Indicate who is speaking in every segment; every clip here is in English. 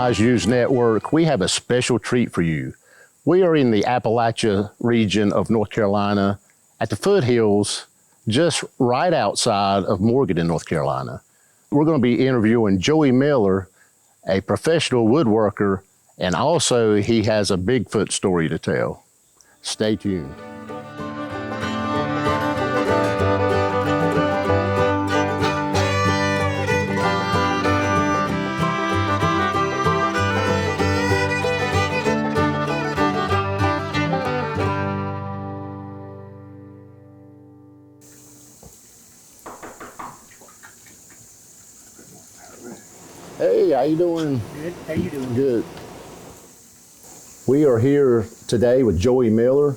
Speaker 1: Organized News Network, we have a special treat for you. We are in the Appalachia region of North Carolina at the foothills, just right outside of Morganton, North Carolina. We're going to be interviewing Joey Miller, a professional woodworker, and also he has a Bigfoot story to tell. Stay tuned. Hey, how you doing?
Speaker 2: Good. How you doing?
Speaker 1: Good. We are here today with Joey Miller.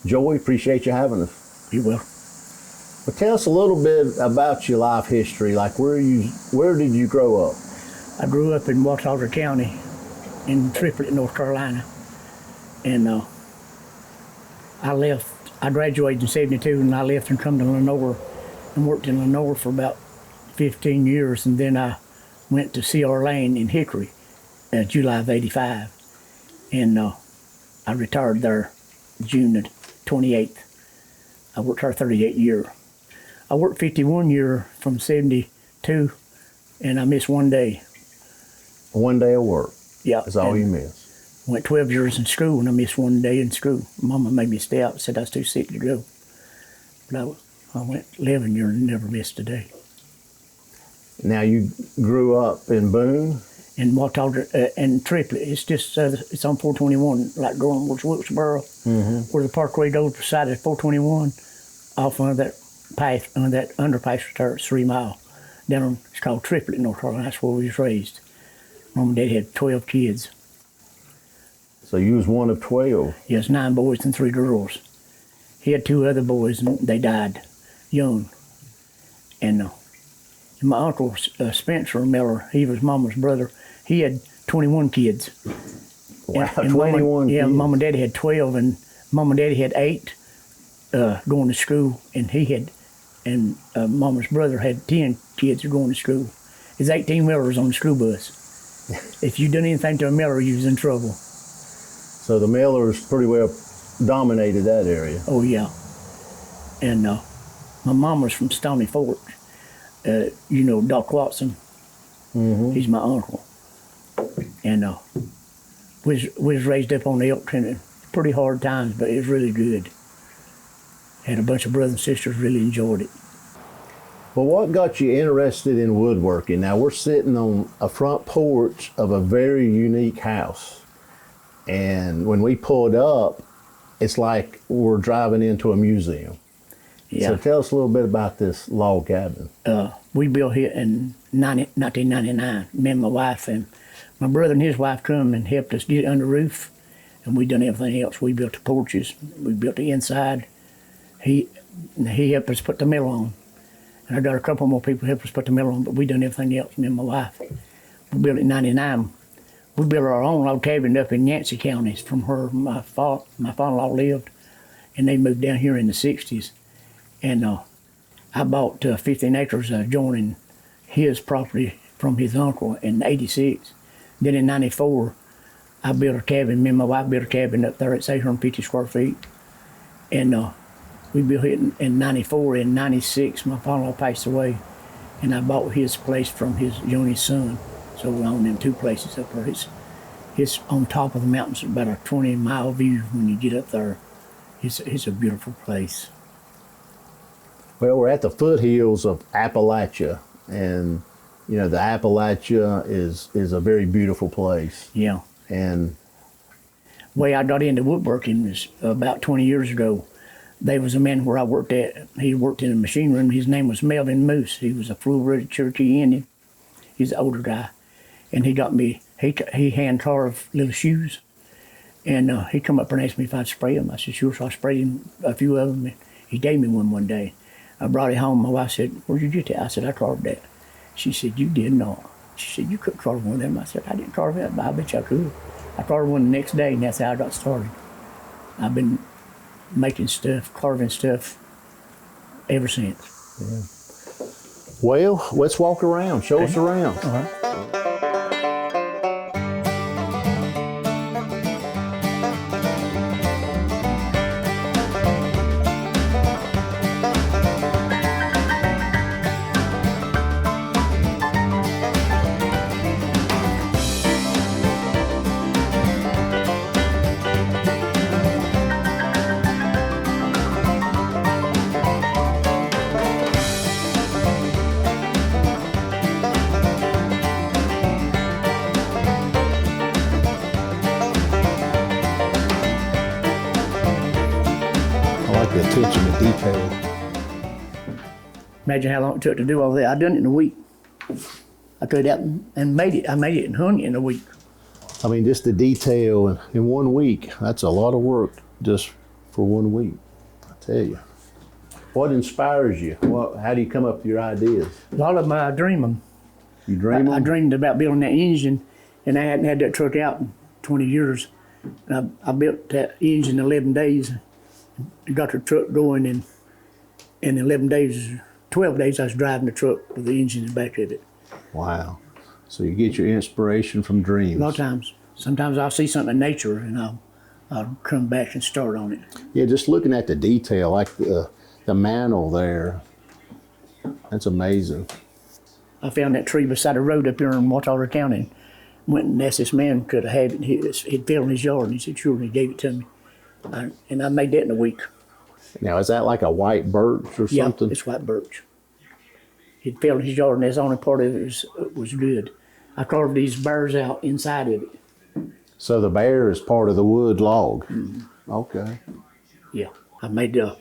Speaker 1: Joey, appreciate you having us.
Speaker 2: You will.
Speaker 1: Well, tell us a little bit about your life history. Like, where did you grow up?
Speaker 2: I grew up in Watauga County in Triplet, North Carolina. And I graduated in 72 and I left and come to Lenore and worked in Lenore for about 15 years. And then I went to C.R. Lane in Hickory, July of 85. And I retired there June the 28th. I worked there 38 years. I worked 51 years from 72, and I missed one day.
Speaker 1: One day of work?
Speaker 2: Yeah.
Speaker 1: That's all you missed?
Speaker 2: Went 12 years in school, and I missed one day in school. Mama made me stay out and said I was too sick to go. But I went 11 years and never missed a day.
Speaker 1: Now, you grew up in Boone?
Speaker 2: In Watauga and Triplet. It's just, it's on 421, like going towards Wilkesboro, where the parkway goes beside it, 421, off of that path, that underpass there, it's 3 miles. Down, it's called Triplet, North Carolina. That's where we was raised. Mom and Dad had 12 kids.
Speaker 1: So you was one of 12?
Speaker 2: Yes, 9 boys and 3 girls. He had 2 other boys, and they died young. And my uncle, Spencer Miller, he was Mama's brother. He had 21 kids.
Speaker 1: Wow,
Speaker 2: and
Speaker 1: 21
Speaker 2: kids. Yeah,
Speaker 1: kids.
Speaker 2: Mom and Daddy had 12, and Mom and Daddy had 8 going to school, and Mama's brother had 10 kids going to school. There's 18 Millers on the school bus. If you done anything to a Miller, you was in trouble.
Speaker 1: So the Millers pretty well dominated that area.
Speaker 2: Oh, yeah. And my mom was from Stony Fort. You know Doc Watson? He's my uncle. And we was raised up on the Elk Country. Pretty hard times, but it was really good. Had a bunch of brothers and sisters, really enjoyed it.
Speaker 1: Well, what got you interested in woodworking? Now, we're sitting on a front porch of a very unique house. And when we pulled up, it's like we're driving into a museum.
Speaker 2: Yeah.
Speaker 1: So tell us a little bit about this log cabin.
Speaker 2: We built it in 1999, me and my wife, and my brother and his wife come and helped us get it under the roof, and we done everything else. We built the porches, we built the inside. He helped us put the mill on, and I got a couple more people help us put the mill on, but we done everything else, me and my wife. We built it in 99. We built our own log cabin up in Yancey County from where my father-in-law lived, and they moved down here in the 60s. And I bought 15 acres adjoining his property from his uncle in 86. Then in 94, I built a cabin, me and my wife built a cabin up there. It's 850 square feet. And we built it in 94. In 96, my father-in-law passed away, and I bought his place from his youngest son. So we own them 2 places up there. It's on top of the mountains, about a 20-mile view when you get up there. It's a beautiful place.
Speaker 1: Well, we're at the foothills of Appalachia, and you know the Appalachia is a very beautiful place.
Speaker 2: Yeah.
Speaker 1: And
Speaker 2: the way I got into woodworking was about 20 years ago. There was a man where I worked at. He worked in a machine room. His name was Melvin Moose. He was a full-blooded Cherokee Indian. He's an older guy, and he got me. He hand carved little shoes, and he come up and asked me if I'd spray them. I said sure. So I sprayed him a few of them. And he gave me one day. I brought it home. My wife said, "Where'd you get that?" I said, "I carved that." She said, "You did not." She said, "You couldn't carve one of them." I said, "I didn't carve it, but I bet you I could." I carved one the next day, and that's how I got started. I've been making stuff, carving stuff ever since.
Speaker 1: Yeah. Well, let's walk around. Show us around.
Speaker 2: All right.
Speaker 1: attention to detail.
Speaker 2: Imagine how long it took to do all that. I done it in a week. I cut it out and made it. I made it and hung it in a week.
Speaker 1: I mean, just the detail in 1 week, that's a lot of work just for 1 week, I tell you. What inspires you? How do you come up with your ideas?
Speaker 2: A lot of them I dream them.
Speaker 1: You dream them?
Speaker 2: I dreamed about building that engine, and I hadn't had that truck out in 20 years. And I built that engine in 11 days, and got the truck going, and in 11 days, 12 days, I was driving the truck with the engine in the back of it.
Speaker 1: Wow. So you get your inspiration from dreams.
Speaker 2: A lot of times. Sometimes I'll see something in nature, and I'll come back and start on it.
Speaker 1: Yeah, just looking at the detail, like the mantle there, that's amazing.
Speaker 2: I found that tree beside the road up here in Watauga County, and went and asked this man could I have it. It fell in his yard, and he said, sure, and he gave it to me. And I made that in a week.
Speaker 1: Now, is that like a white birch or something?
Speaker 2: Yeah, it's white birch. It fell in his yard, and that's the only part of it was good. I carved these bears out inside of it.
Speaker 1: So the bear is part of the wood log?
Speaker 2: Mm-hmm.
Speaker 1: Okay.
Speaker 2: Yeah, I made the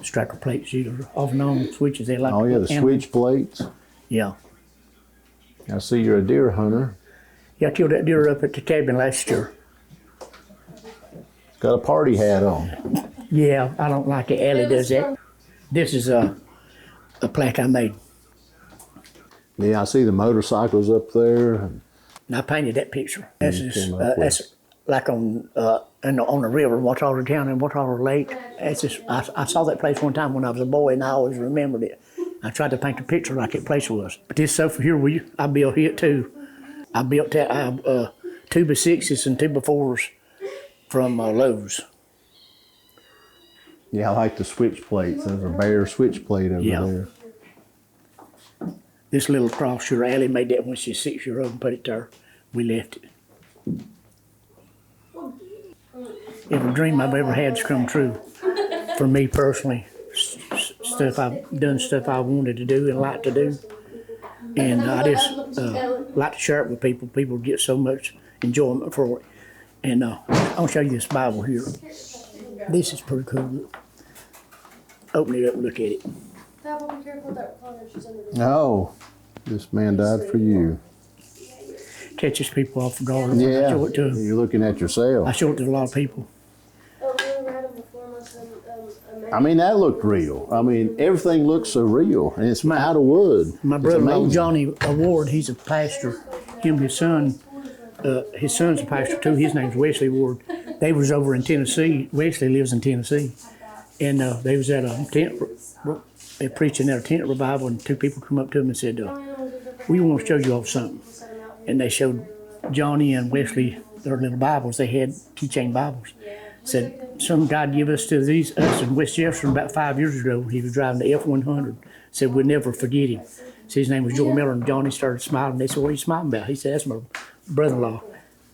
Speaker 2: striker plates, off and on switches. They like.
Speaker 1: Oh yeah, the switch plates.
Speaker 2: Yeah.
Speaker 1: I see you're a deer hunter.
Speaker 2: Yeah, I killed that deer up at the cabin last year.
Speaker 1: It's got a party hat on.
Speaker 2: Yeah, I don't like it. Allie does that. This is a plaque I made.
Speaker 1: Yeah, I see the motorcycles up there.
Speaker 2: And I painted that picture. That's like on the river, Watauga County and Watauga Lake. I saw that place one time when I was a boy, and I always remembered it. I tried to paint a picture like that place was. But this sofa here, I built it too. I built that 2x6s and 2x4s from Lowe's.
Speaker 1: Yeah, I like the switch plates. There's a bear switch plate over there.
Speaker 2: This little cross here, Allie made that when she was 6-year-old and put it there. We left it. Every dream I've ever had's come true. For me personally, stuff I've done, stuff I wanted to do and like to do. And I just like to share it with people. People get so much enjoyment for it. And I'll show you this Bible here. This is pretty cool. Open it up and look at it.
Speaker 3: Papa, be careful that she's under the
Speaker 1: Oh, this man died for you.
Speaker 2: Catches people off guard.
Speaker 1: Yeah,
Speaker 2: I show it to them.
Speaker 1: You're looking at yourself.
Speaker 2: I show it to a lot of people.
Speaker 3: Oh, we were having before my son,
Speaker 1: I mean, that looked real. I mean, everything looks so real, and it's out of wood.
Speaker 2: My brother, Johnny Ward, he's a pastor. Him and his son's a pastor too. His name's Wesley Ward. They was over in Tennessee. Wesley lives in Tennessee. And they was at a tent, they preaching at a tent revival, and two people come up to him and said, we want to show you all something. And they showed Johnny and Wesley their little Bibles. They had keychain Bibles. Said, some God give us to us in West Jefferson about 5 years ago. He was driving the F-100. Said, we'll never forget him. So his name was Joel Miller, and Johnny started smiling. They said, what are you smiling about? He said, that's my brother-in-law.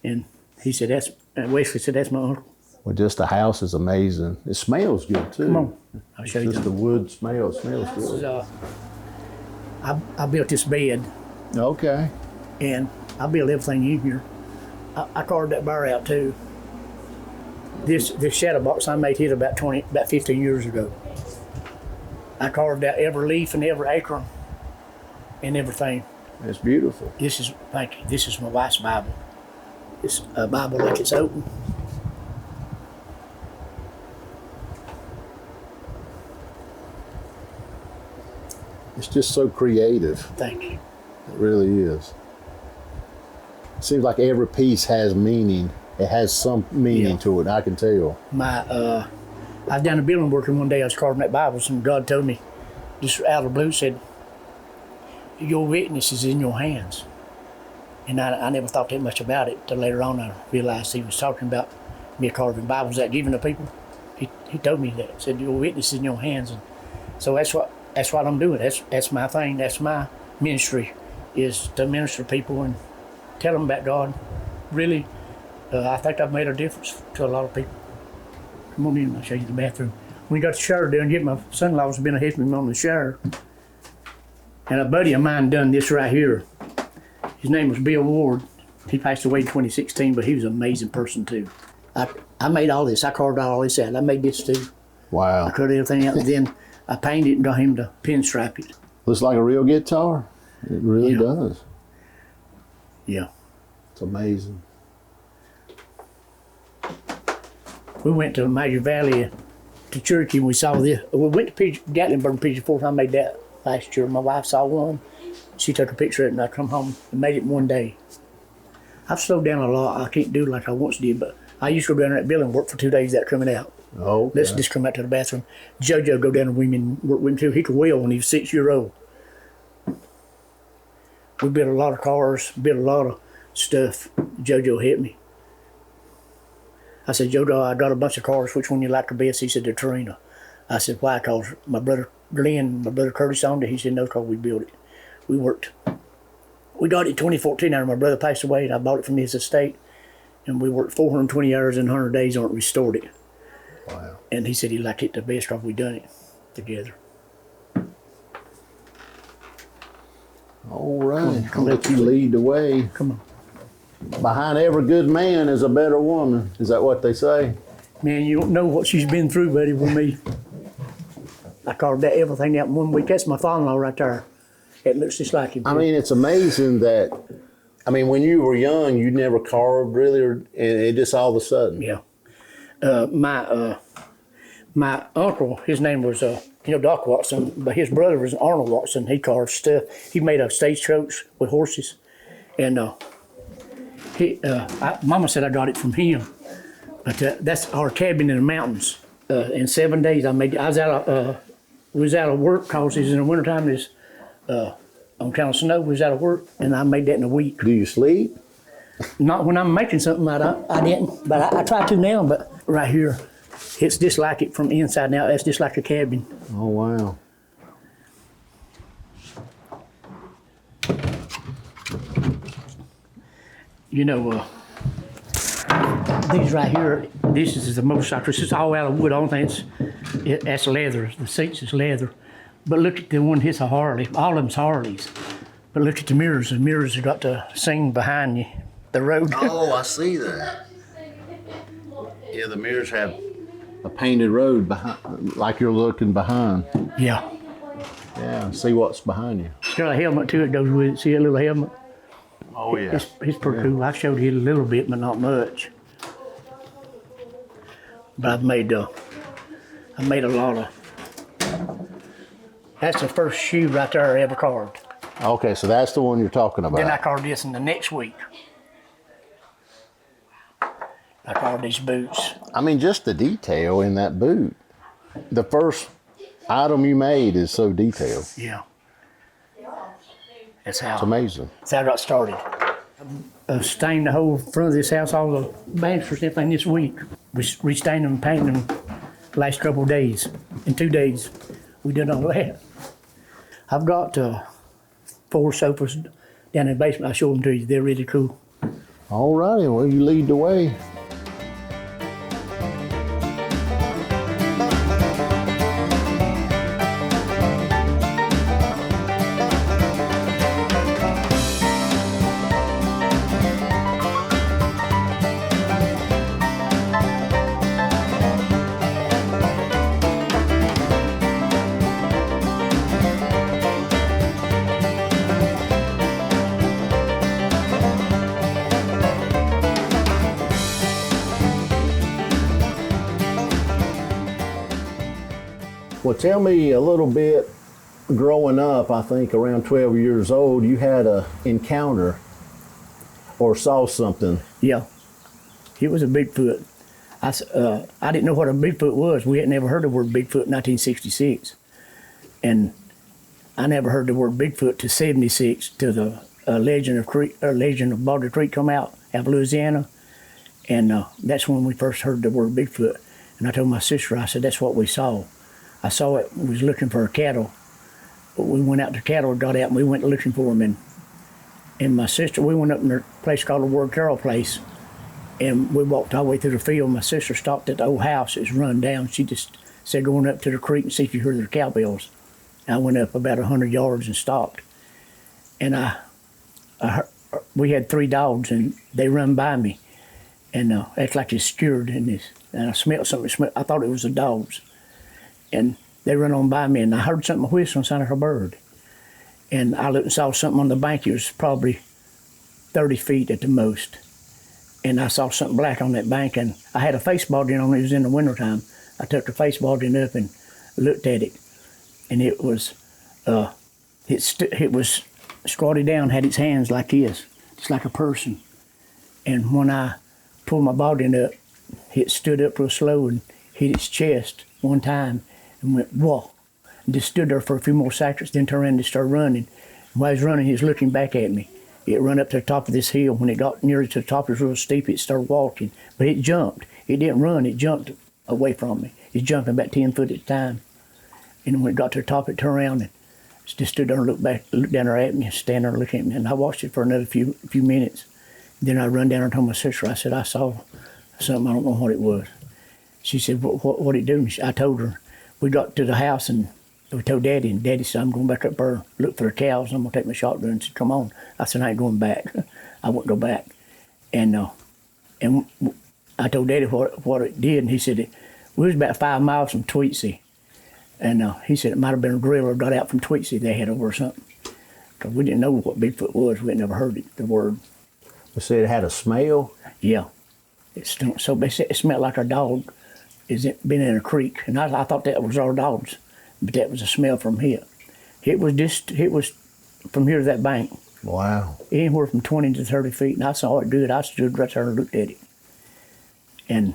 Speaker 2: And he said, and Wesley said, that's my uncle.
Speaker 1: Well, just the house is amazing. It smells good too.
Speaker 2: Come on, I'll show you.
Speaker 1: Just the wood smells good.
Speaker 2: I built this bed.
Speaker 1: Okay.
Speaker 2: And I built everything in here. I carved that bar out too. This shadow box I made here about 15 years ago. I carved out every leaf and every acorn and everything.
Speaker 1: It's beautiful.
Speaker 2: Thank you. This is my wife's Bible. It's a Bible like it's open.
Speaker 1: It's just so creative.
Speaker 2: Thank you.
Speaker 1: It really is. It seems like every piece has meaning. It has some meaning to it, I can tell.
Speaker 2: I was down in building working one day, I was carving that Bible, and God told me, just out of the blue, said, your witness is in your hands. And I never thought that much about it till later on I realized he was talking about me carving Bibles out, giving to people. He told me that, said your witness is in your hands. And so that's what I'm doing. That's my thing. That's my ministry, is to minister to people and tell them about God. Really, I think I've made a difference to a lot of people. Come on in, I'll show you the bathroom. When we got the shower done, my son-in-law's been helping me on the shower. And a buddy of mine done this right here. His name was Bill Ward. He passed away in 2016, but he was an amazing person too. I made all this. I carved all this out. I made this too.
Speaker 1: Wow.
Speaker 2: I cut everything out, and then I painted it and got him to pinstripe it.
Speaker 1: Looks like a real guitar. It really
Speaker 2: Yeah.
Speaker 1: does.
Speaker 2: Yeah.
Speaker 1: It's amazing.
Speaker 2: We went to Major Valley to Cherokee and we saw this. We went to Gatlinburg Pigeon Forge. I made that last year. My wife saw one. She took a picture of it and I come home and made it in one day. I've slowed down a lot. I can't do it like I once did, but I used to go down to that building and work for 2 days without coming out.
Speaker 1: Oh,
Speaker 2: Let's just come out to the bathroom. JoJo go down to women, work with him too. He could wheel when he was 6 years old. We built a lot of cars, built a lot of stuff. JoJo hit me. I said, JoJo, I got a bunch of cars. Which one you like the best? He said, the Torino. I said, why? Because my brother Glenn, my brother Curtis owned it. He said, no, because we built it. We worked. We got it in 2014 after my brother passed away, and I bought it from his estate. And we worked 420 hours in 100 days on it, restored it.
Speaker 1: wow.
Speaker 2: And he said he liked it the best because we done it together.
Speaker 1: All right. I'll let you lead the way.
Speaker 2: Come on.
Speaker 1: Behind every good man is a better woman. Is that what they say?
Speaker 2: Man, you don't know what she's been through, buddy, with me. I carved that everything out in 1 week. That's my father-in-law right there. It looks just like him.
Speaker 1: I mean, it's amazing that, when you were young, you never carved really, and it just all of a sudden.
Speaker 2: Yeah. My uncle, his name was Doc Watson, but his brother was Arnold Watson. He carved stuff. He made a stagecoach with horses, and Mama said I got it from him. But that's our cabin in the mountains. In 7 days, I was out of work because it's in the wintertime. It's on account of snow. We was out of work, and I made that in a week.
Speaker 1: Do you sleep?
Speaker 2: Not when I'm making something. I didn't, but I try to now. But right here, it's just like it from inside and out. That's just like a cabin.
Speaker 1: Oh, wow.
Speaker 2: These right here, this is the motorcycle. This is all out of wood. All things, that's leather. The seats is leather. But look at the one here's a Harley. All of them's Harleys. But look at the mirrors. The mirrors have got to sing behind you, the road.
Speaker 1: Oh, I see that. Yeah, the mirrors have a painted road behind, like you're looking behind.
Speaker 2: Yeah.
Speaker 1: Yeah, see what's behind you.
Speaker 2: It's got a helmet too. It goes with it. See that little helmet?
Speaker 1: Oh, yeah.
Speaker 2: It's pretty cool. I've showed you a little bit, but not much. But I made a lot of. That's the first shoe right there I ever carved.
Speaker 1: Okay, so that's the one you're talking about.
Speaker 2: Then I carved this in the next week. I carved these boots.
Speaker 1: Just the detail in that boot. The first item you made is so detailed.
Speaker 2: Yeah. That's how.
Speaker 1: It's amazing.
Speaker 2: That's how I got started. Stained the whole front of this house, all the banisters and everything this week. We restained them and painted them the last couple of days. In 2 days, we did all that. I've got 4 sofas down in the basement. I'll show them to you. They're really cool.
Speaker 1: All righty, well, you lead the way. Well, tell me a little bit, growing up, I think around 12 years old, you had an encounter or saw something.
Speaker 2: Yeah, it was a Bigfoot. I didn't know what a Bigfoot was. We had never heard the word Bigfoot in 1966. And I never heard the word Bigfoot till 76, till the Legend of Boulder Creek come out of Louisiana. And that's when we first heard the word Bigfoot. And I told my sister, I said, that's what we saw. I saw it, we was looking for cattle. But we went out to cattle, got out, and we went looking for them. And my sister, we went up in a place called the Ward Carroll Place, and we walked all the way through the field. My sister stopped at the old house. It was run down. She just said, going up to the creek and see if you heard their cowbells. And I went up about 100 yards and stopped. And we had 3 dogs, and they run by me. And it's like it's skewered in this. And I smelled something. I thought it was the dogs. and they run on by me, and I heard something whistling, sounded like a bird. And I looked and saw something on the bank. It was probably 30 feet at the most. And I saw something black on that bank, and I had a face balding on it. It was in the wintertime. I took the face balding up and looked at it, and it was squatted down, had its hands like this, just like a person. And when I pulled my balding up, it stood up real slow and hit its chest one time and went, whoa, and just stood there for a few more seconds, then turned around and started running. And while he was running, he was looking back at me. It ran up to the top of this hill. When it got near to the top, it was real steep. It started walking, but it jumped. It didn't run. It jumped away from me. It was jumping about 10 foot at a time. And when it got to the top, it turned around and just stood there and looked down there at me, stand there looking at me. And I watched it for another few minutes. Then I run down and told my sister. I said, I saw something. I don't know what it was. She said, what did it do? And I told her. We got to the house and we told Daddy, and Daddy said, I'm going back up there, look for the cows, and I'm going to take my shotgun. And said, come on. I said, I ain't going back. I wouldn't go back. And I told Daddy what it did, and he said, we was about 5 miles from Tweetsy. And he said it might have been a gorilla got out from Tweetsy they had over or something. Because we didn't know what Bigfoot was. We had never heard it, the word.
Speaker 1: You said it had a smell?
Speaker 2: Yeah. It stunk. So they said it smelled like our dog has been in a creek. And I thought that was our dogs. But that was a smell from here. It was from here to that bank.
Speaker 1: Wow.
Speaker 2: Anywhere from 20 to 30 feet. And I saw it do it. I stood right there and looked at it. And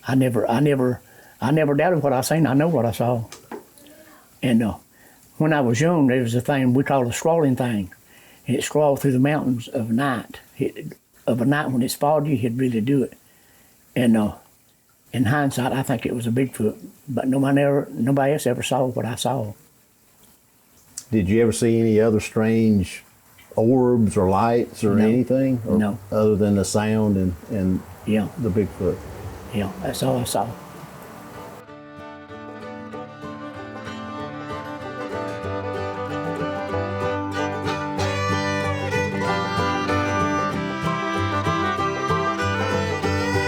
Speaker 2: I never doubted what I seen. I know what I saw. And when I was young, there was a thing we called a scrawling thing. And it scrawled through the mountains of night. Of a night when it's foggy, he'd really do it. And in hindsight, I think it was a Bigfoot. But nobody else ever saw what I saw.
Speaker 1: Did you ever see any other strange orbs or lights or anything? Or
Speaker 2: no.
Speaker 1: Other than the sound and
Speaker 2: Yeah.
Speaker 1: the Bigfoot?
Speaker 2: Yeah, that's all I saw.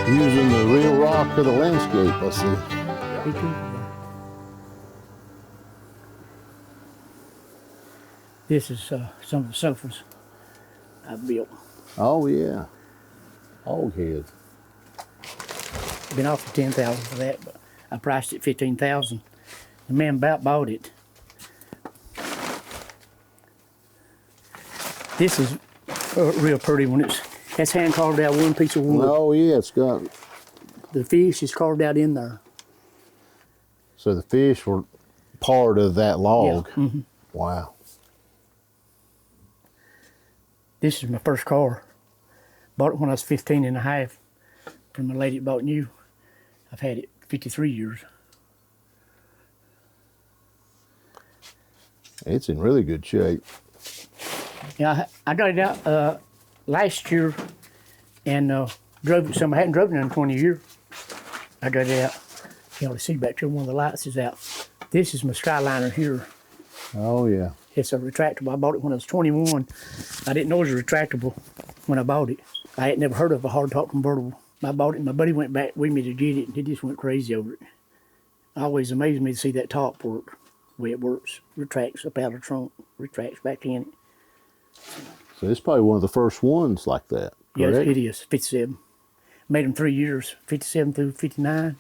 Speaker 1: Using the real rock of the landscape, I see.
Speaker 2: Me too. This is some of the sofas I built.
Speaker 1: Oh, yeah. Hog heads.
Speaker 2: Been offered $10,000 for that, but I priced it $15,000. The man about bought it. This is a real pretty one. That's hand carved out one piece of wood.
Speaker 1: Oh, yeah, it's got...
Speaker 2: The fish is carved out in there.
Speaker 1: So the fish were part of that log.
Speaker 2: Yeah. Mm-hmm.
Speaker 1: Wow.
Speaker 2: This is my first car. Bought it when I was 15 and a half from the lady that bought new. I've had it 53 years.
Speaker 1: It's in really good shape.
Speaker 2: Yeah, I got it out last year and drove it some. I hadn't driven it in 20 years. I got it out. You ought to see back there, one of the lights is out. This is my Skyliner here.
Speaker 1: Oh, yeah.
Speaker 2: It's a retractable. I bought it when I was 21. I didn't know it was a retractable when I bought it. I had never heard of a hardtop convertible. I bought it, and my buddy went back with me to get it, and he just went crazy over it. It always amazed me to see that top work, the way it works. Retracts up out of the trunk, retracts back in it.
Speaker 1: So it's probably one of the first ones like that, correct?
Speaker 2: Yes, it is, 57. Made them 3 years, 57 through 59.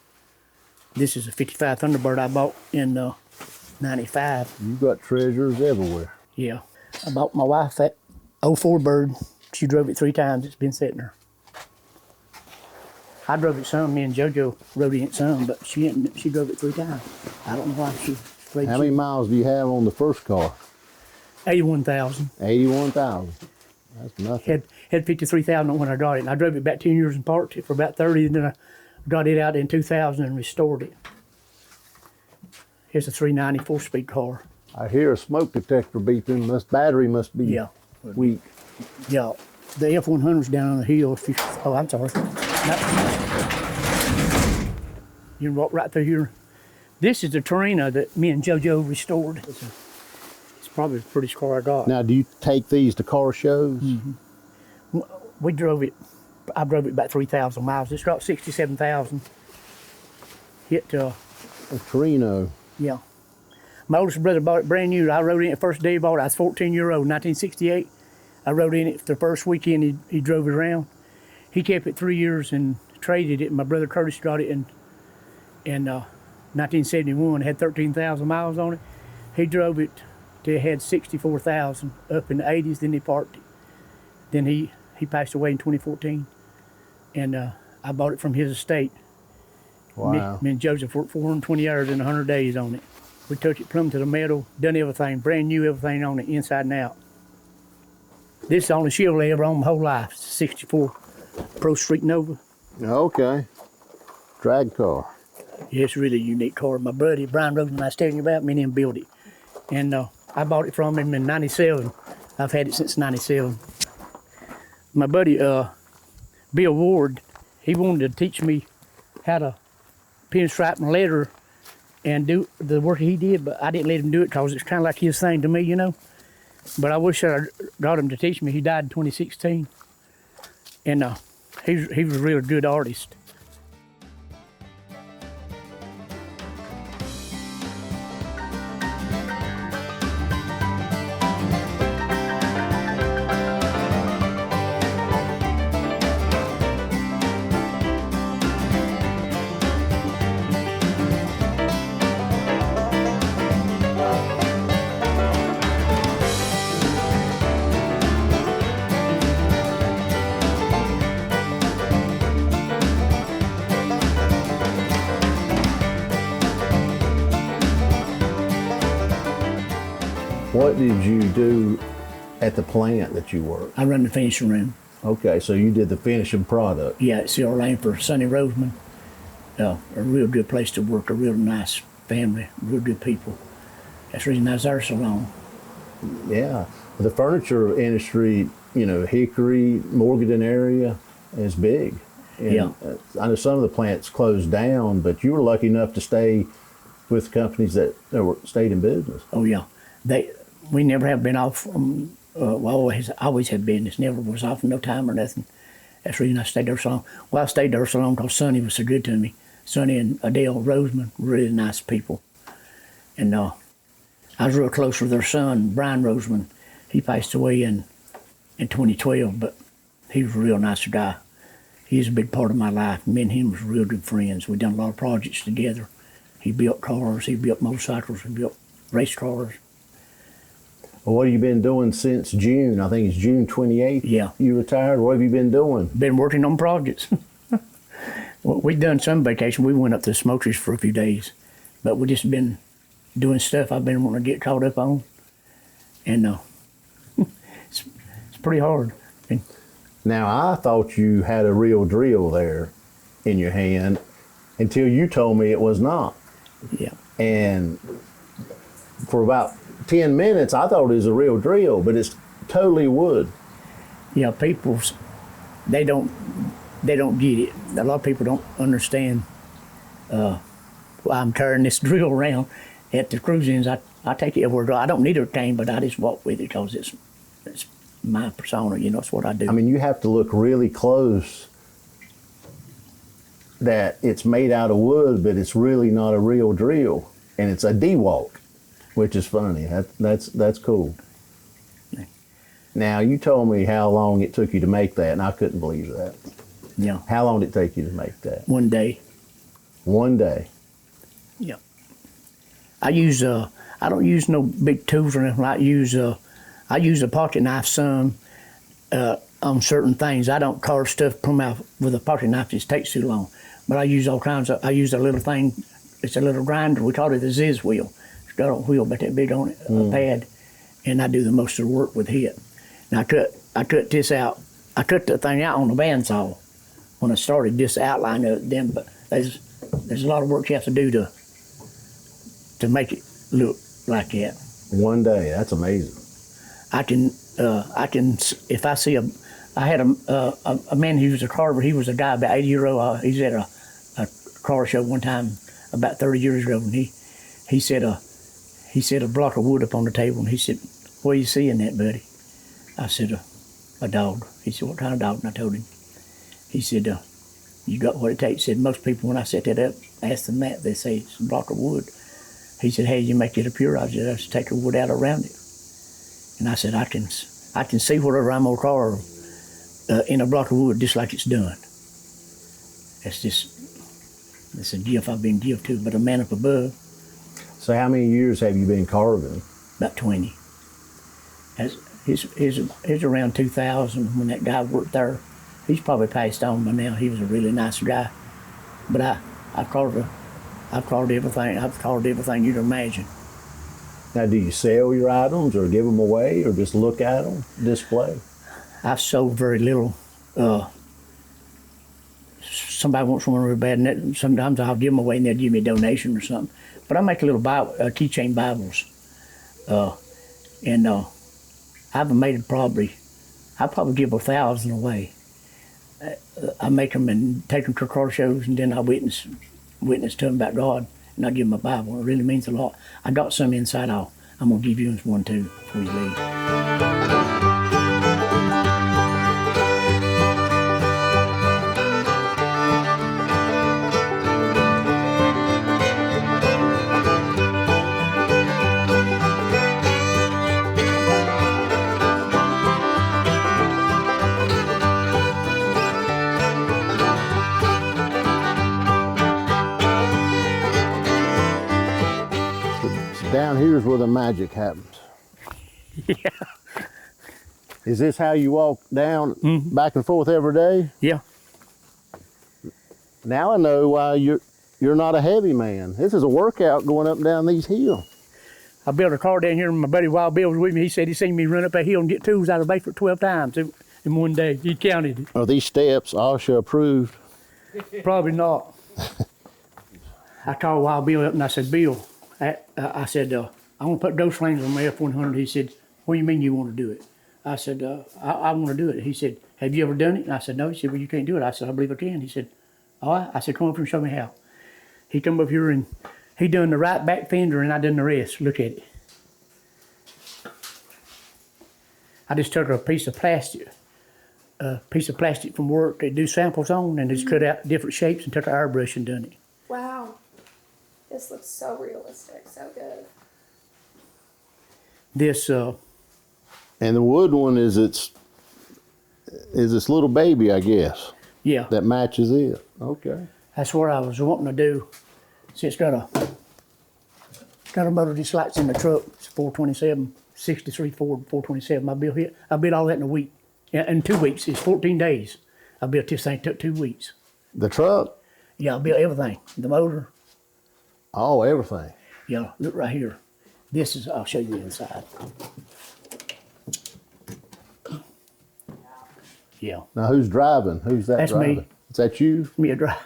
Speaker 2: This is a 55 Thunderbird I bought in 95.
Speaker 1: You've got treasures everywhere.
Speaker 2: Yeah. I bought my wife that 04 Bird. She drove it 3 times. It's been sitting there. I drove it some. Me and JoJo rode it some, but she drove it 3 times. I don't know why she.
Speaker 1: How many miles do you have on the first car?
Speaker 2: 81,000.
Speaker 1: 81,000. That's nothing.
Speaker 2: Had 53,000 when I got it. And I drove it back 10 years and parked it for about 30, and then I got it out in 2000 and restored it. Here's a 390 4-speed car.
Speaker 1: I hear a smoke detector beeping. This battery must be weak.
Speaker 2: Yeah. The F100's down on the hill. Oh, I'm sorry. You can walk right through here. This is the Torino that me and JoJo restored. It's probably the prettiest car I got.
Speaker 1: Now, do you take these to car shows?
Speaker 2: Mm-hmm. We drove it. I drove it about 3,000 miles. It's got 67,000. Hit
Speaker 1: A Torino.
Speaker 2: Yeah. My oldest brother bought it brand new. I rode in it the first day he bought it. I was 14-year-old, 1968. I rode in it the first weekend he drove it around. He kept it 3 years and traded it. My brother Curtis got it in 1971. It had 13,000 miles on it. He drove it till it had 64,000 up in the 80s. Then he parked it. Then he passed away in 2014. And I bought it from his estate.
Speaker 1: Wow.
Speaker 2: Me and Joseph worked 420 hours in 100 days on it. We took it plumb to the metal, done everything, brand new everything on it, inside and out. This is the only Chevrolet I ever owned my whole life. It's a 64 Pro Street Nova.
Speaker 1: Okay. Drag car.
Speaker 2: Yeah, it's a really unique car. My buddy, Brian Rosen, I was telling you about, me and him built it. And I bought it from him in 97. I've had it since 97. My buddy, Bill Ward, he wanted to teach me how to pinstripe and letter and do the work he did, but I didn't let him do it because it's kind of like his thing to me, you know. But I wish I got him to teach me. He died in 2016. And he was a really good artist.
Speaker 1: What did you do at the plant that you worked?
Speaker 2: I run the finishing room.
Speaker 1: Okay, so you did the finishing product.
Speaker 2: Yeah, at Silver Lane for Sonny Roseman. A real good place to work, a real nice family, real good people. That's the reason I was there so long.
Speaker 1: Yeah. The furniture industry, you know, Hickory, Morganton area is big. And
Speaker 2: Yeah.
Speaker 1: I know some of the plants closed down, but you were lucky enough to stay with companies that stayed in business.
Speaker 2: Oh yeah, we never have been off. Always had business. Never was off no time or nothing. That's the reason I stayed there so long. Well, I stayed there so long because Sonny was so good to me. Sonny and Adele Roseman, really nice people. And I was real close with their son, Brian Roseman. He passed away in 2012, but he was a real nice guy. He's a big part of my life. Me and him was real good friends. We done a lot of projects together. He built cars, he built motorcycles, he built race cars.
Speaker 1: Well, what have you been doing since June? I think it's June 28th.
Speaker 2: Yeah.
Speaker 1: You retired. What have you been doing?
Speaker 2: Been working on projects. We done some vacation. We went up to the Smokies for a few days, but we just been doing stuff I've been wanting to get caught up on, and it's pretty hard.
Speaker 1: Now, I thought you had a real drill there in your hand until you told me it was not.
Speaker 2: Yeah.
Speaker 1: And for about 10 minutes, I thought it was a real drill, but it's totally wood.
Speaker 2: Yeah, people, they don't get it. A lot of people don't understand why I'm carrying this drill around at the cruise-ins. I take it everywhere. I don't need a cane, but I just walk with it because it's my persona, you know, it's what I do.
Speaker 1: I mean, you have to look really close that it's made out of wood, but it's really not a real drill. And it's a D-walk, which is funny. That's cool. Now, you told me how long it took you to make that, and I couldn't believe that.
Speaker 2: Yeah.
Speaker 1: How long did it take you to make that?
Speaker 2: One day.
Speaker 1: One day.
Speaker 2: Yeah. I don't use no big tools or anything. I use a pocket knife some on certain things. I don't carve stuff from out with a pocket knife, it just takes too long. But I use all kinds of, I use a little thing, it's a little grinder, we call it a Ziz wheel. It's got a wheel about that big on it, a pad, and I do the most of the work with it. And I cut this out, I cut the thing out on the bandsaw when I started this outline of it then, but there's a lot of work you have to do to make it look like that.
Speaker 1: One day, that's amazing.
Speaker 2: I can, if I see I had a man who was a carver, he was a guy about 80 years old, he was at a car show one time about 30 years ago, and he said a block of wood up on the table, and he said, "What are you seeing that, buddy?" I said, a dog. He said, "What kind of dog?" And I told him. He said, You got what it takes. He said most people, when I set that up, ask them that, they say it's a block of wood. He said, how do you make it appear? I said, I just take the wood out around it. And I said, I can see whatever I'm gonna carve in a block of wood just like it's done. It's a gift I've been given to, but a man up above,
Speaker 1: So how many years have you been carving?
Speaker 2: about 20. He's around 2000 when that guy worked there. He's probably passed on by now. He was a really nice guy. But I've carved everything. I've carved everything you'd imagine.
Speaker 1: Now, do you sell your items or give them away or just look at them, display?
Speaker 2: I've sold very little. Somebody wants one real bad, and sometimes I'll give them away and they'll give me a donation or something. But I make a little Bible, keychain Bibles, and I've made it I probably give 1,000 away. I make them and take them to car shows, and then I witness to them about God, and I give them a Bible. It really means a lot. I got some inside. I'm gonna give you one too before you leave.
Speaker 1: Down here's where the magic happens.
Speaker 2: Yeah.
Speaker 1: Is this how you walk down back and forth every day?
Speaker 2: Yeah.
Speaker 1: Now I know why you're not a heavy man. This is a workout going up and down these hills.
Speaker 2: I built a car down here, and my buddy Wild Bill was with me. He said he seen me run up that hill and get tools out of the Bayford 12 times in one day. He counted it.
Speaker 1: Are these steps OSHA approved?
Speaker 2: Probably not. I called Wild Bill up and I said, Bill, I said, I want to put those flames on my F-100. He said, what do you mean you want to do it? I said, I want to do it. He said, have you ever done it? And I said, no. He said, well, you can't do it. I said, I believe I can. He said, all right. I said, come up here and show me how. He come up here and he done the right back fender and I done the rest. Look at it. I just took a piece of plastic from work to do samples on and just cut out different shapes and took an airbrush and done it.
Speaker 3: Wow. This looks so realistic, so good.
Speaker 2: This,
Speaker 1: And the wood one is its little baby, I guess,
Speaker 2: yeah,
Speaker 1: that matches it. Okay.
Speaker 2: that's what I was wanting to do. See, it's got a motor just lights in the truck. It's 427, 63 Ford 427. I built all that in a week. Yeah, in 2 weeks. It's 14 days. I built this thing. It took 2 weeks.
Speaker 1: The truck?
Speaker 2: Yeah, I built everything. The motor.
Speaker 1: Oh, everything.
Speaker 2: Yeah, look right here. This is, I'll show you the inside. Yeah.
Speaker 1: Now, who's driving? Who's that
Speaker 2: That's
Speaker 1: driving?
Speaker 2: me.
Speaker 1: Is that you?
Speaker 2: Me a drive.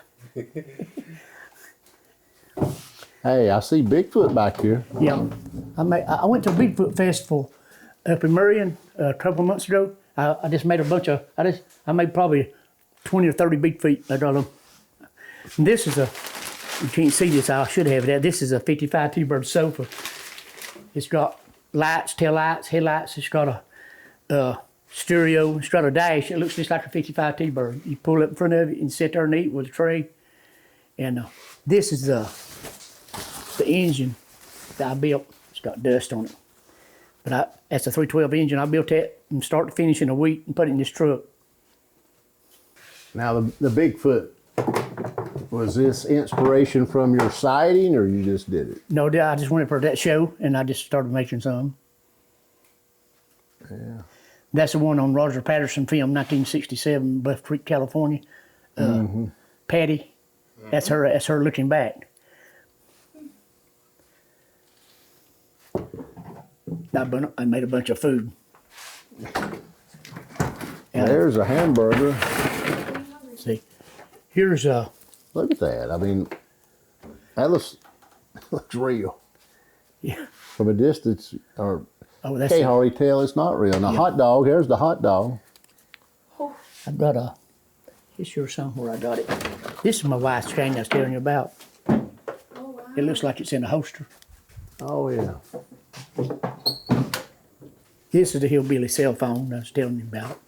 Speaker 1: Hey, I see Bigfoot back here.
Speaker 2: Yeah. I went to a Bigfoot festival up in Marion a couple of months ago. I just made a bunch of, I made probably 20 or 30 Bigfoot. I got them. And this is you can't see this, I should have it. This is a 55 T-bird sofa. It's got lights, tail lights, headlights. It's got a stereo. It's got a dash. It looks just like a 55 T-bird. You pull up in front of it and sit there and eat with a tray. And this is the engine that I built. It's got dust on it. But that's a 312 engine. I built that from start to finish in a week and put it in this truck.
Speaker 1: Now, the Bigfoot, was this inspiration from your sighting or you just did it?
Speaker 2: No, I just went for that show and I just started making some.
Speaker 1: Yeah.
Speaker 2: That's the one on Roger Patterson film, 1967, Bluff Creek, California. Patty, that's her looking back. I made a bunch of food.
Speaker 1: There's a hamburger.
Speaker 2: See, here's
Speaker 1: Look at that. I mean, that looks real.
Speaker 2: Yeah.
Speaker 1: From a distance, or
Speaker 2: Oh,
Speaker 1: can't hardly tell it's not real. Now, hot dog, there's the hot dog.
Speaker 2: I've got it's here somewhere I got it. This is my wife's chain I was telling you about.
Speaker 3: Oh, wow.
Speaker 2: It looks like it's in a holster.
Speaker 1: Oh, yeah.
Speaker 2: This is the hillbilly cell phone I was telling you about.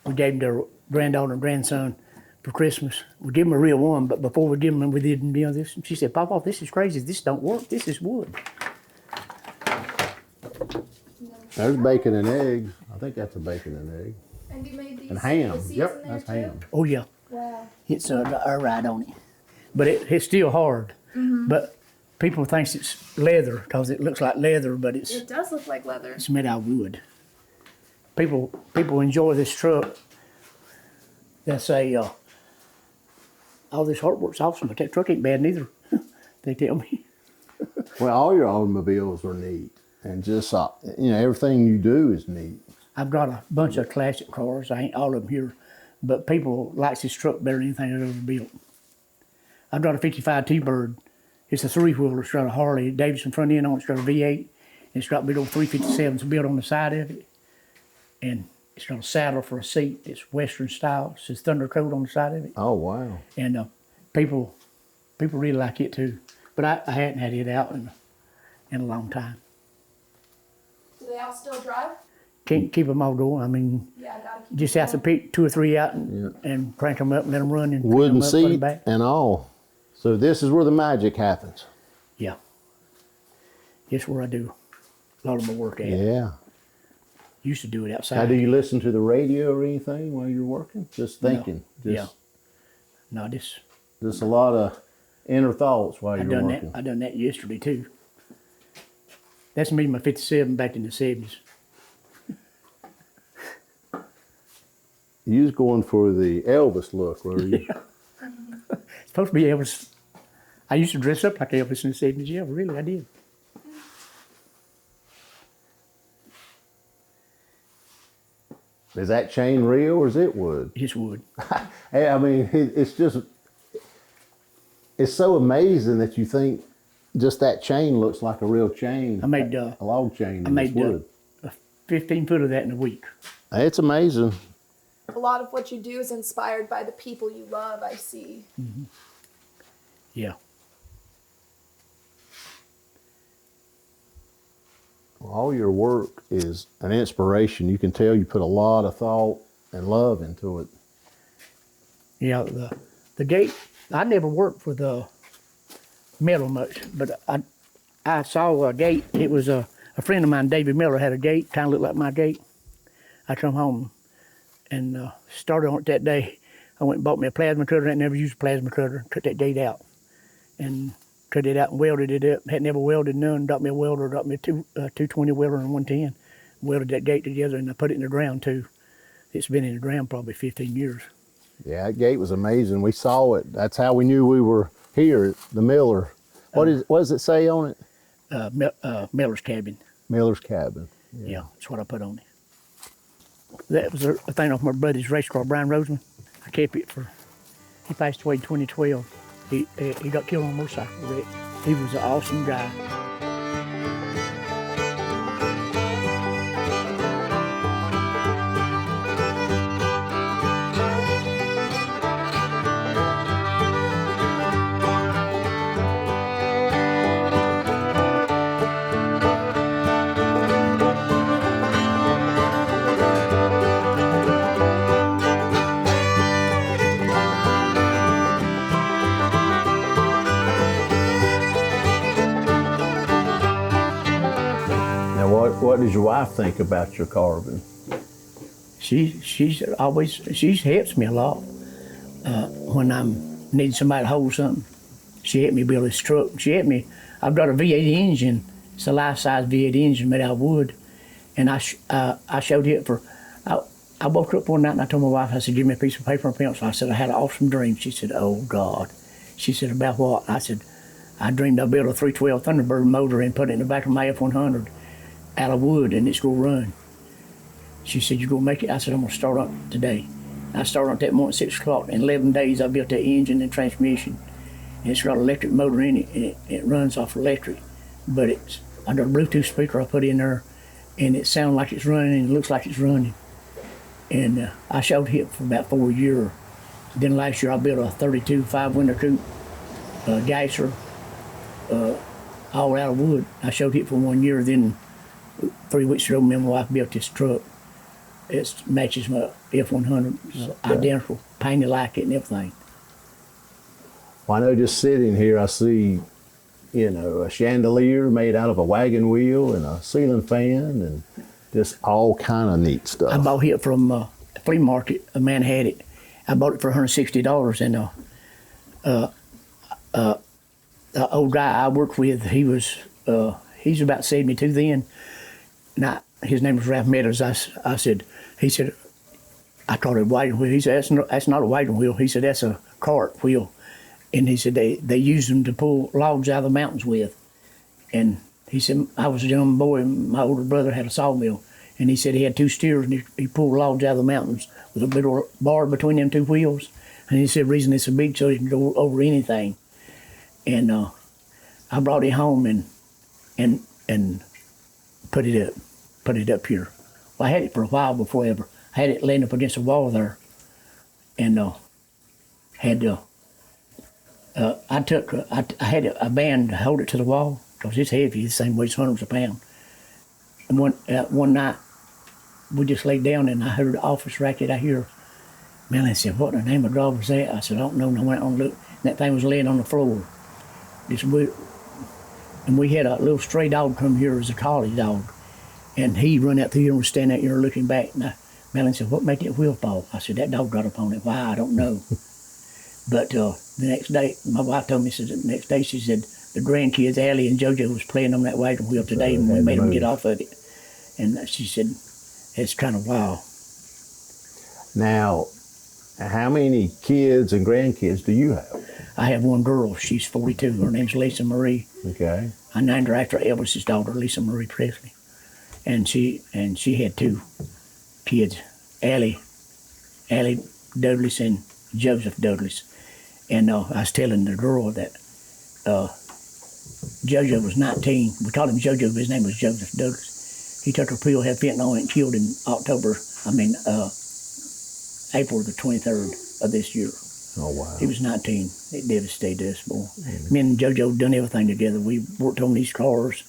Speaker 2: We gave them to our granddaughter and grandson for Christmas. We give them a real one, but before we give them, we did this. She said, "Papa, this is crazy. This don't work. This is wood."
Speaker 1: There's bacon and eggs. I think that's a bacon and egg.
Speaker 3: And you made these
Speaker 1: And ham.
Speaker 3: the seeds
Speaker 1: Yep,
Speaker 3: in there
Speaker 1: that's
Speaker 3: too?
Speaker 1: ham.
Speaker 2: Oh yeah,
Speaker 3: Wow.
Speaker 2: it's a ride on it, but it's still hard. But people thinks it's leather because it looks like leather, but it's
Speaker 3: It does look like leather.
Speaker 2: it's made out of wood. People enjoy this truck. They say, "Oh, this artwork's awesome, but that truck ain't bad neither." They tell me.
Speaker 1: Well, all your automobiles are neat, and just everything you do is neat.
Speaker 2: I've got a bunch of classic cars. I ain't all of them here, but people likes this truck better than anything I've ever built. I've got a '55 T-Bird. It's a three-wheeler. It's got a Harley Davidson front end on it. It's got a V8. And it's got big old 357s built on the side of it. And it's got a saddle for a seat. It's Western style. It says Thunder Coat on the side of it.
Speaker 1: Oh, wow.
Speaker 2: And people really like it too. But I hadn't had it out in a long time.
Speaker 3: Do they all still drive?
Speaker 2: Can't keep them all going. I mean,
Speaker 3: Yeah, I gotta keep
Speaker 2: you just
Speaker 3: it
Speaker 2: have to
Speaker 3: going.
Speaker 2: pick 2 or 3 out and crank them up and let them run and pick
Speaker 1: Wooden
Speaker 2: 'em up, put 'em
Speaker 1: seat
Speaker 2: back.
Speaker 1: and all. So this is where the magic happens.
Speaker 2: Yeah. It's where I do a lot of my work at.
Speaker 1: Yeah.
Speaker 2: Used to do it
Speaker 1: Now,
Speaker 2: outside.
Speaker 1: do you listen to the radio or anything while you're working? Just thinking.
Speaker 2: Yeah. No,
Speaker 1: Just a lot of inner thoughts while
Speaker 2: I
Speaker 1: you're
Speaker 2: done
Speaker 1: working.
Speaker 2: that. I done that yesterday too. That's me, my '57 back in the '70s.
Speaker 1: You was going for the Elvis look, were you?
Speaker 2: It's supposed to be Elvis. I used to dress up like Elvis in the '70s. Yeah, really, I did.
Speaker 1: Is that chain real or is it wood?
Speaker 2: It's wood.
Speaker 1: Hey, I mean, it's so amazing that you think just that chain looks like a real chain.
Speaker 2: I made
Speaker 1: a log chain.
Speaker 2: I
Speaker 1: and
Speaker 2: made
Speaker 1: it's wood.
Speaker 2: 15 foot of that in a week.
Speaker 1: It's amazing.
Speaker 3: A lot of what you do is inspired by the people you love, I see.
Speaker 2: Yeah.
Speaker 1: All your work is an inspiration. You can tell you put a lot of thought and love into it.
Speaker 2: Yeah, the gate, I never worked for the metal much, but I saw a gate. It was a friend of mine, David Miller, had a gate, kind of looked like my gate. I come home and started on it that day. I went and bought me a plasma cutter. I never used a plasma cutter. Cut that gate out and cut it out and welded it up. Had never welded none. Got me a welder. Got me a 220 welder and 110. Welded that gate together and I put it in the ground too. It's been in the ground probably 15 years.
Speaker 1: Yeah, that gate was amazing. We saw it. That's how we knew we were here at the Miller. What does it say on it?
Speaker 2: Miller's cabin.
Speaker 1: Miller's cabin.
Speaker 2: Yeah, that's what I put on it. That was a thing off my brother's race car, Brian Roseman. I kept it he passed away in 2012. He got killed on a motorcycle wreck. He was an awesome guy.
Speaker 1: Now, what does your wife think about your carving?
Speaker 2: She helps me a lot. When I'm needing somebody to hold something, she helped me build this truck. She helped me. I've got a V8 engine. It's a life-size V8 engine made out of wood, and I showed it for. I woke up one night and I told my wife, I said, "Give me a piece of paper and pencil." I said, "I had an awesome dream." She said, "Oh God." She said, "About what?" I said, "I dreamed I built a 312 Thunderbird motor and put it in the back of my F100 out of wood, and it's gonna run." She said, "You gonna make it?" I said, "I'm gonna start on it today." I started on it that morning at 6 o'clock. In 11 days, I built that engine and transmission. And it's got an electric motor in it, and it runs off electric. But I got a Bluetooth speaker I put in there, and it sounds like it's running, and it looks like it's running. And I showed it for about 4 years. Then last year, I built a 32 5-window coupe, gasser, all out of wood. I showed it for 1 year. Then 3 weeks ago, me and my wife built this truck. It matches my F100. It's identical, painted like it and everything.
Speaker 1: Well, I know just sitting here, I see, a chandelier made out of a wagon wheel and a ceiling fan and just all kind of neat stuff.
Speaker 2: I bought it from a flea market. A man had it. I bought it for $160, and the old guy I worked with, he's about 72 then. Now, his name was Ralph Meadows. He said, I called it a wagon wheel. He said, that's not a wagon wheel. He said, that's a cart wheel. And he said, they used them to pull logs out of the mountains with. And he said, I was a young boy, and my older brother had a sawmill. And he said he had two steers, and he pulled logs out of the mountains with a little bar between them two wheels. And he said, the reason it's so big so he can go over anything. And I brought it home and put it up here. Well, I had it for a while before I had it laying up against the wall there, and I had a band to hold it to the wall because it's heavy. This thing weighs hundreds of pounds. And one night we just laid down and I heard the office racket. I hear, man, I said, what in the name of God was that? I said, I don't know. And I went on and looked, and that thing was laying on the floor. And we had a little stray dog come here as a collie dog. And he run out through here and was standing out here looking back. And Melanie said, what made that wheel fall? I said, that dog got up on it. Why? I don't know. But the next day, my wife told me, the next day she said, the grandkids, Allie and JoJo, was playing on that wagon wheel today and we made them get off of it. And she said, it's kind of wild.
Speaker 1: Now, how many kids and grandkids do you have?
Speaker 2: I have one girl. She's 42. Her name's Lisa Marie.
Speaker 1: Okay.
Speaker 2: I named her after Elvis's daughter, Lisa Marie Presley. And she had two kids, Allie Douglas and Joseph Douglas. And I was telling the girl that JoJo was 19. We called him JoJo, but his name was Joseph Douglas. He took a pill, had fentanyl in it, and killed him April the 23rd of this year.
Speaker 1: Oh, wow.
Speaker 2: He was 19. It devastated us, boy. Me and JoJo done everything together. We worked on these cars,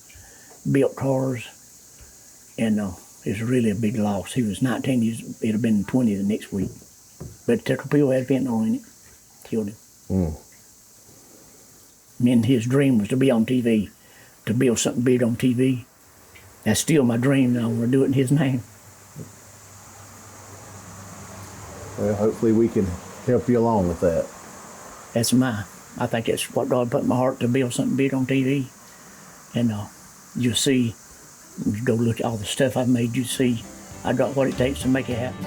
Speaker 2: built cars, and it was really a big loss. He was 19. It'd have been 20 the next week. But took a pill, had fentanyl in it, killed him. And his dream was to be on TV, to build something big on TV. That's still my dream, and I want to do it in his name.
Speaker 1: Well, hopefully we can help you along with that.
Speaker 2: I think that's what God put in my heart, to build something big on TV. And you'll see, you go look at all the stuff I've made, you see I got what it takes to make it happen.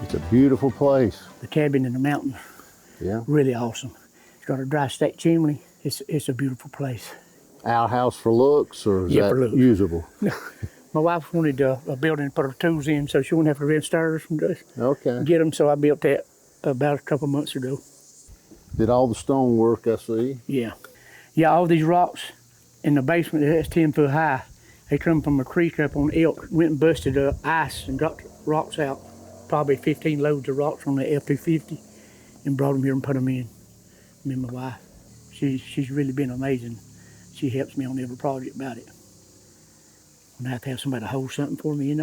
Speaker 1: It's a beautiful place.
Speaker 2: The cabin in the mountain,
Speaker 1: Yeah.
Speaker 2: really awesome. It's got a dry stack chimney. It's a beautiful place.
Speaker 1: Outhouse for looks, or is
Speaker 2: Yeah,
Speaker 1: that
Speaker 2: for looks.
Speaker 1: usable?
Speaker 2: My wife wanted a building to put her tools in so she wouldn't have to rent stairs and just
Speaker 1: Okay.
Speaker 2: get them, so I built that about a couple months ago.
Speaker 1: Did all the stone work, I see.
Speaker 2: Yeah. Yeah, all these rocks in the basement, that's 10 foot high. They come from a creek up on Elk, went and busted ice and got rocks out, probably 15 loads of rocks on the F-250, and brought them here and put them in. Me and my wife. She's really been amazing. She helps me on every project about it. When I have to have somebody to hold something for me,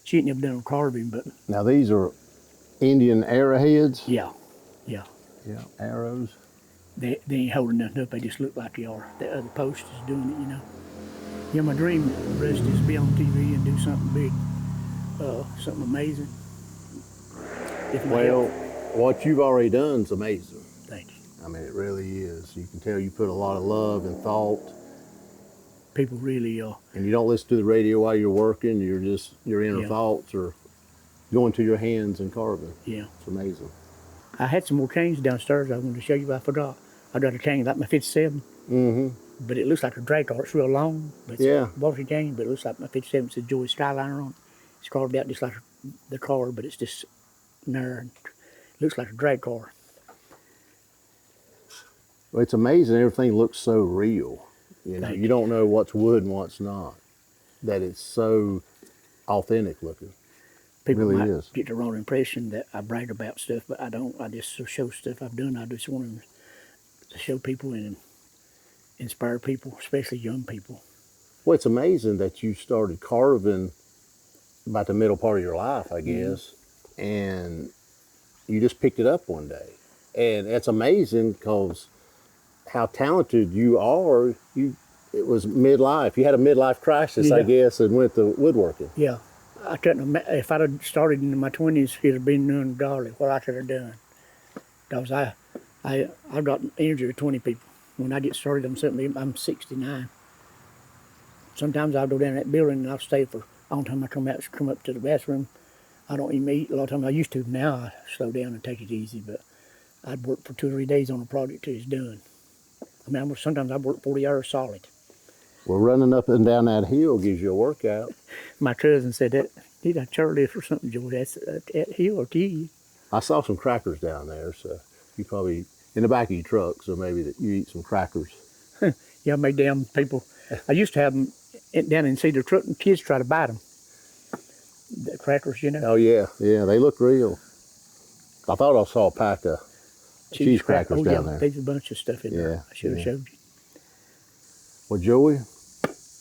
Speaker 2: She ain't never done no carving, but
Speaker 1: Now these are Indian arrowheads?
Speaker 2: yeah.
Speaker 1: Yeah, arrows.
Speaker 2: They ain't holding nothing up, they just look like they are. The other post is doing it, Yeah, my dream, Rest, is to be on TV and do something big, something amazing. If my
Speaker 1: Well,
Speaker 2: help-
Speaker 1: what you've already done is amazing.
Speaker 2: Thank you.
Speaker 1: I mean, it really is. You can tell you put a lot of love and thought,
Speaker 2: People really,
Speaker 1: and you don't listen to the radio while you're working. You're just, your inner
Speaker 2: Yeah.
Speaker 1: thoughts are going to your hands and carving.
Speaker 2: yeah.
Speaker 1: It's amazing.
Speaker 2: I had some more chains downstairs I wanted to show you, but I forgot. I got a chain like my 57, but it looks like a drag car. It's real long, but it's
Speaker 1: Yeah.
Speaker 2: a bulky chain, but it looks like my 57. It's a Joy Skyliner on it. It's carved out just like the car, but it's just narrow. It looks like a drag car.
Speaker 1: Well, it's amazing. Everything looks so real. You know,
Speaker 2: Thank
Speaker 1: you don't know what's wood and what's not. That it's so authentic looking.
Speaker 2: People
Speaker 1: really
Speaker 2: might
Speaker 1: is.
Speaker 2: get the wrong impression that I brag about stuff, but I don't. I just show stuff I've done. I just want to show people and inspire people, especially young people.
Speaker 1: Well, it's amazing that you started carving about the middle part of your life, I guess, and you just picked it up one day. And it's amazing because how talented you are. It was midlife. You had a midlife crisis, I
Speaker 2: Yeah.
Speaker 1: guess, and went to woodworking.
Speaker 2: Yeah, I couldn't. If I'd have started in my 20s, it'd have been doing golly what I could have done. Because I've got energy to 20 people. When I get started on something, I'm 69. Sometimes I'll go down that building and I'll stay for a long time. I come up to the bathroom. I don't even eat a lot of times. I used to. Now I slow down and take it easy. But I'd work for 2 or 3 days on a project till it's done. I mean, sometimes I work 40 hours solid.
Speaker 1: Well, running up and down that hill gives you a workout.
Speaker 2: My cousin said that, need a chairlift or something, Joe. That's that hill or tea.
Speaker 1: I saw some crackers down there, so you probably in the back of your truck, so maybe that you eat some crackers.
Speaker 2: Yeah, I made damn people. I used to have them down in Cedar Truck, and kids try to bite them. The crackers, you know.
Speaker 1: Oh yeah, yeah, they look real. I thought I saw a pack of cheese crackers
Speaker 2: oh,
Speaker 1: down
Speaker 2: yeah,
Speaker 1: there.
Speaker 2: there's a bunch of stuff in there. I should have showed you.
Speaker 1: Well, Joey,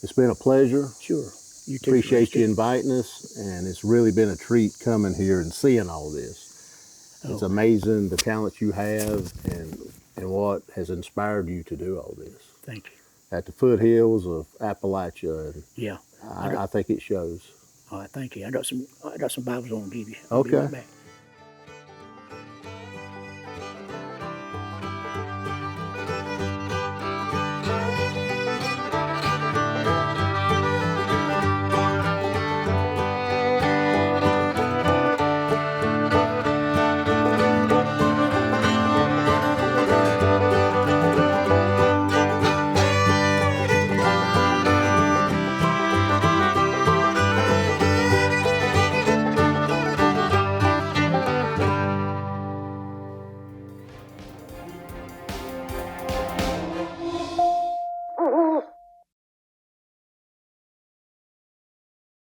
Speaker 1: it's been a pleasure.
Speaker 2: Sure. You too.
Speaker 1: Appreciate you inviting us, and it's really been a treat coming here and seeing all this. It's amazing the talent you have and what has inspired you to do all this.
Speaker 2: Thank you.
Speaker 1: At the foothills of Appalachia, and
Speaker 2: Yeah.
Speaker 1: I think it shows.
Speaker 2: All right, thank you. I got some Bibles I want to give you. I'll be
Speaker 1: Okay.
Speaker 2: right back.